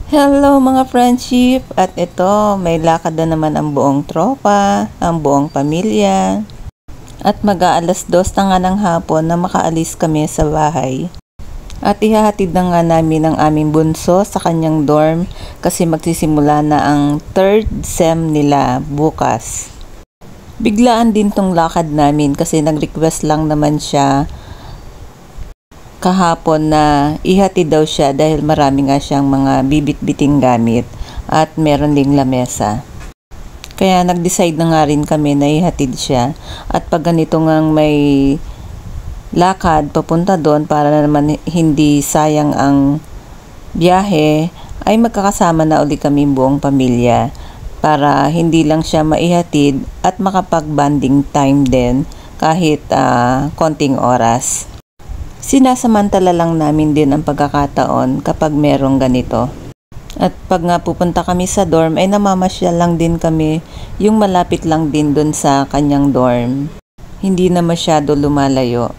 Hello mga friendship, at ito may lakad na naman ang buong tropa, ang buong pamilya, at mag-aalas 2 na nga ng hapon na makaalis kami sa bahay. At ihahatid na nga namin ang aming bunso sa kanyang dorm kasi magsisimula na ang 3rd sem nila bukas. Biglaan din tong lakad namin kasi nag-request lang naman siya kahapon na ihatid daw siya dahil marami nga siyang mga bibit-biting gamit at meron ding lamesa. Kaya nag-decide na nga rin kami na ihatid siya, at pag ganito ngang may lakad papunta doon para naman hindi sayang ang biyahe, ay magkakasama na uli kami buong pamilya para hindi lang siya maihatid at makapag-bonding time din kahit konting oras. Sinasamantala lang namin din ang pagkakataon kapag merong ganito. At pag nga pupunta kami sa dorm ay namamasyal lang din kami yung malapit lang din dun sa kanyang dorm. Hindi na masyado lumalayo.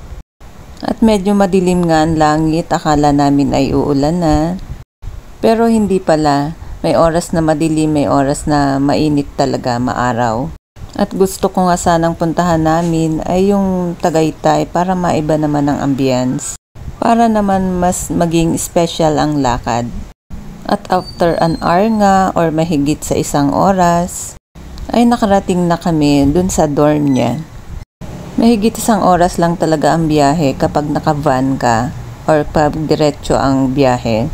At medyo madilim nga ang langit, akala namin ay uulan na. Pero hindi pala, may oras na madilim, may oras na mainit talaga, maaraw. At gusto ko nga sanang puntahan namin ay yung Tagaytay para maiba naman ang ambience. Para naman mas maging special ang lakad. At after an hour nga or mahigit sa 1 oras, ay nakarating na kami dun sa dorm niya. Mahigit 1 oras lang talaga ang biyahe kapag naka-van ka or pag diretso ang biyahe.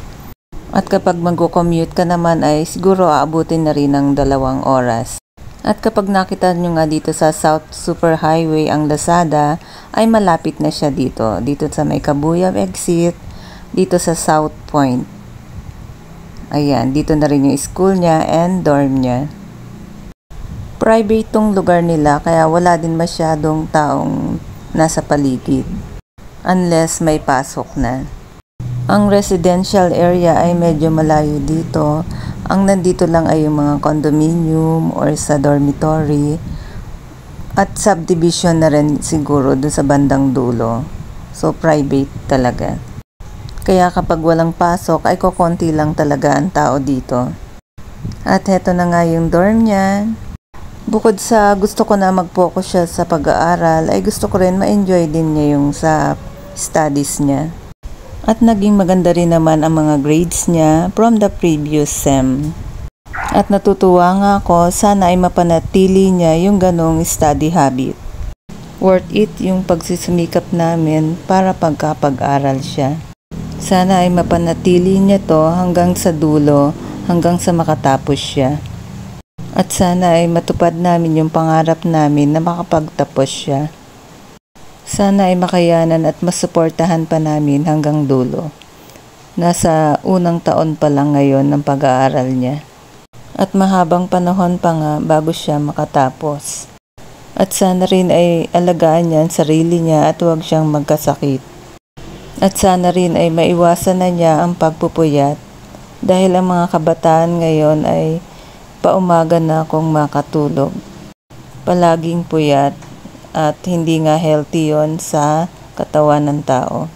At kapag mag-commute ka naman ay siguro aabutin na rin ng 2 oras. At kapag nakita nyo nga dito sa South Super Highway ang Lazada, ay malapit na siya dito. Dito sa may Kabuyab exit, dito sa South Point. Ayan, dito na rin yung school niya and dorm niya. Private tong lugar nila kaya wala din masyadong taong nasa paligid. Unless may pasok na. Ang residential area ay medyo malayo dito. Ang nandito lang ay yung mga condominium or sa dormitory at subdivision na rin siguro dun sa bandang dulo. So private talaga. Kaya kapag walang pasok ay kokonti lang talaga ang tao dito. At heto na nga yung dorm niya. Bukod sa gusto ko na mag-focus siya sa pag-aaral ay gusto ko rin ma-enjoy din niya yung sa studies niya. At naging maganda rin naman ang mga grades niya from the previous sem. At natutuwa nga ako, sana ay mapanatili niya yung ganong study habit. Worth it yung pagsusumikap namin para pagkapag-aral siya. Sana ay mapanatili niya to hanggang sa dulo, hanggang sa makatapos siya. At sana ay matupad namin yung pangarap namin na makapagtapos siya. Sana ay makayanan at masuportahan pa namin hanggang dulo. Nasa unang taon pa lang ngayon ng pag-aaral niya. At mahabang panahon pa nga bago siya makatapos. At sana rin ay alagaan niya ang sarili niya at huwag siyang magkasakit. At sana rin ay maiwasan na niya ang pagpupuyat dahil ang mga kabataan ngayon ay paumaga na kung makatulog. Palaging puyat. At hindi nga healthy yon sa katawan ng tao.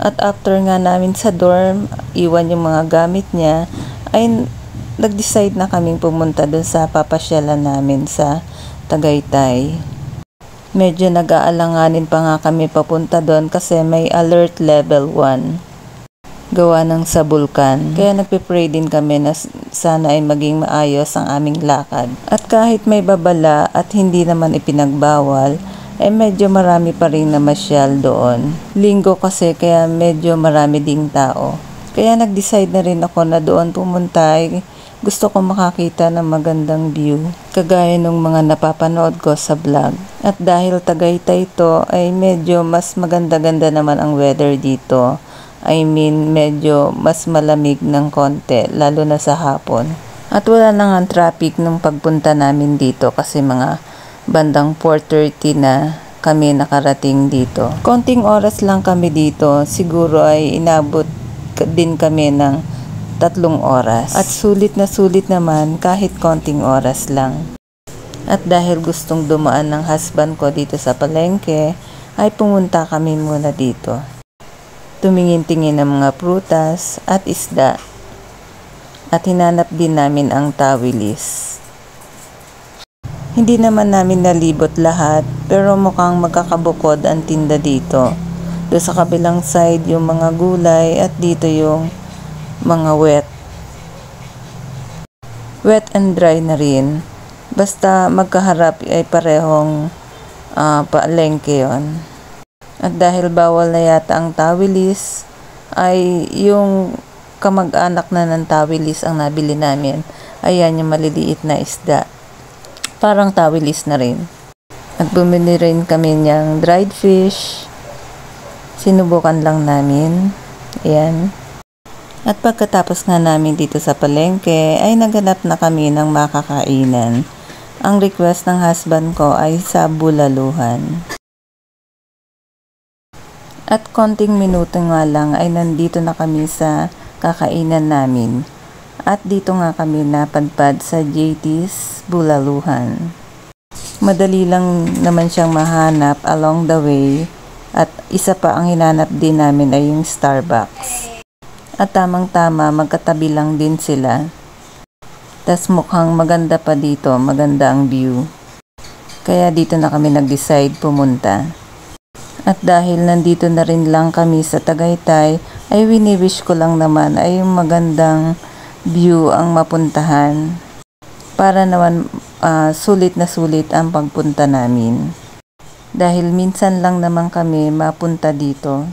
At after nga namin sa dorm, iwan yung mga gamit niya, ay nag-decide na kaming pumunta dun sa papasyalan namin sa Tagaytay. Medyo nag-aalanganin pa nga kami papunta doon kasi may alert level 1. Gawa ng sa bulkan. Kaya nagpe-pray din kami na sana ay maging maayos ang aming lakad. At kahit may babala at hindi naman ipinagbawal, ay medyo marami pa rin namasyal doon. Linggo kasi kaya medyo marami ding tao. Kaya nag-decide na rin ako na doon pumunta ay gusto ko makakita ng magandang view. Kagaya nung mga napapanood ko sa vlog. At dahil Tagaytay ito ay medyo mas maganda-ganda naman ang weather dito. I mean, medyo mas malamig ng konti, lalo na sa hapon. At wala na nga traffic nung pagpunta namin dito kasi mga bandang 4:30 na kami nakarating dito. Konting oras lang kami dito, siguro ay inabot din kami ng 3 oras. At sulit naman kahit konting oras lang. At dahil gustong dumaan ng husband ko dito sa palengke, ay pumunta kami muna dito. Tumingin-tingin ng mga prutas at isda. At hinanap din namin ang tawilis. Hindi naman namin nalibot lahat, pero mukhang magkakabukod ang tinda dito. Doon sa kabilang side yung mga gulay at dito yung mga wet. Wet and dry na rin. Basta magkaharap ay parehong palengke yun. At dahil bawal na yata ang tawilis, ay yung kamag-anak na ng tawilis ang nabili namin. Ayan yung maliliit na isda. Parang tawilis na rin. At bumili rin kami niyang dried fish. Sinubukan lang namin. Ayan. At pagkatapos nga namin dito sa palengke, ay naghanap na kami ng makakainan. Ang request ng husband ko ay sa bulaluhan. At konting minuto nga lang ay nandito na kami sa kakainan namin. At dito nga kami napadpad sa JT's Bulaluhan. Madali lang naman siyang mahanap along the way. At isa pa ang hinanap din namin ay yung Starbucks. At tamang-tama, magkatabi lang din sila. Tas mukhang maganda pa dito, maganda ang view. Kaya dito na kami nag-decide pumunta. At dahil nandito na rin lang kami sa Tagaytay, ay wini-wish ko lang naman ay yung magandang view ang mapuntahan. Para naman sulit na sulit ang pagpunta namin. Dahil minsan lang naman kami mapunta dito.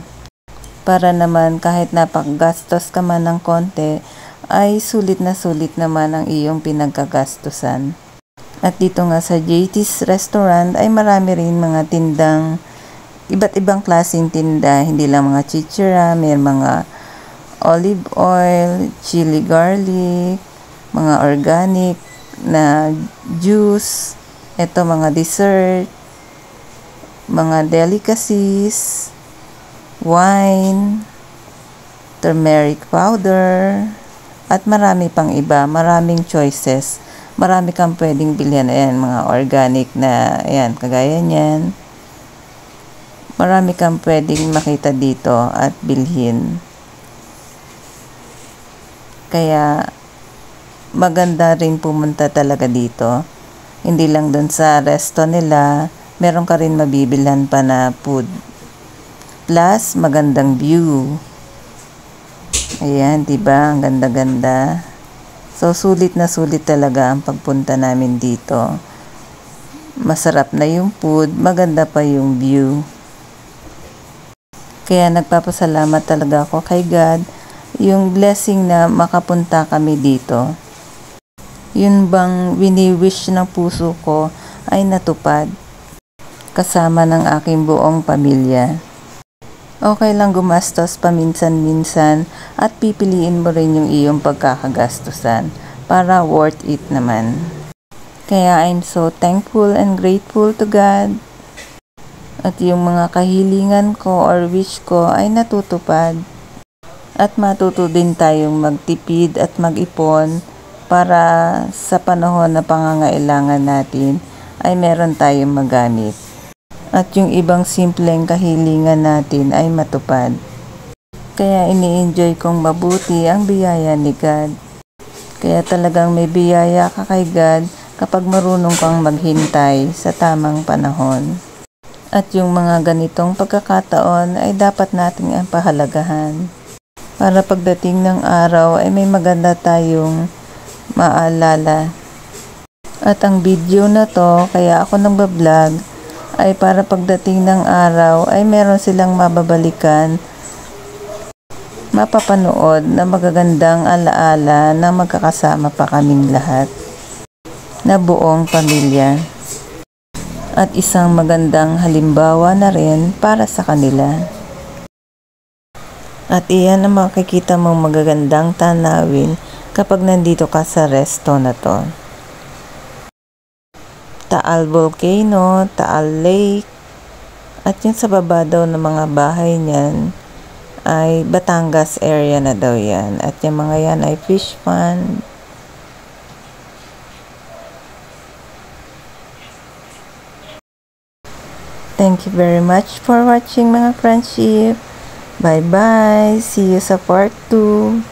Para naman kahit napakagastos ka man ng konti, ay sulit na sulit naman ang iyong pinagkagastusan. At dito nga sa JT's Restaurant ay marami rin mga tindang, iba't ibang klaseng tinda, hindi lang mga chichira, may mga olive oil, chili garlic, mga organic na juice, eto mga dessert, mga delicacies, wine, turmeric powder, at marami pang iba, maraming choices. Marami kang pwedeng bilhin. Ayan, mga organic na, ayan, kagaya niyan. Marami kang pwedeng makita dito at bilhin. Kaya, maganda rin pumunta talaga dito. Hindi lang dun sa resto nila, meron ka rin mabibilhan pa na food. Plus, magandang view. Ayan, diba? Ang ganda-ganda. So, sulit na sulit talaga ang pagpunta namin dito. Masarap na yung food, maganda pa yung view. Kaya nagpapasalamat talaga ako kay God, yung blessing na makapunta kami dito. Yun bang wini-wish ng puso ko ay natupad. Kasama ng aking buong pamilya. Okay lang gumastos paminsan-minsan at pipiliin mo rin yung iyong pagkakagastusan para worth it naman. Kaya I'm so thankful and grateful to God. At yung mga kahilingan ko or wish ko ay natutupad. At matuto din tayong magtipid at mag-ipon para sa panahon na pangangailangan natin ay meron tayong magamit. At yung ibang simpleng kahilingan natin ay matupad. Kaya ini-enjoy kong mabuti ang biyaya ni God. Kaya talagang may biyaya ka kay God kapag marunong kang maghintay sa tamang panahon. At yung mga ganitong pagkakataon ay dapat nating ang pahalagahan. Para pagdating ng araw ay may maganda tayong maalala. At ang video na to, kaya ako nagbablog, ay para pagdating ng araw ay meron silang mababalikan, mapapanood na magagandang alaala na magkakasama pa kaming lahat na buong pamilya. At isang magandang halimbawa na rin para sa kanila. At iyan ang makikita mong magagandang tanawin kapag nandito ka sa resto na to. Taal Volcano, Taal Lake, at yung sa baba daw ng mga bahay niyan ay Batangas area na daw yan. At yung mga yan ay fish pond. Thank you very much for watching mga friendship. Bye bye. See you sa part 2.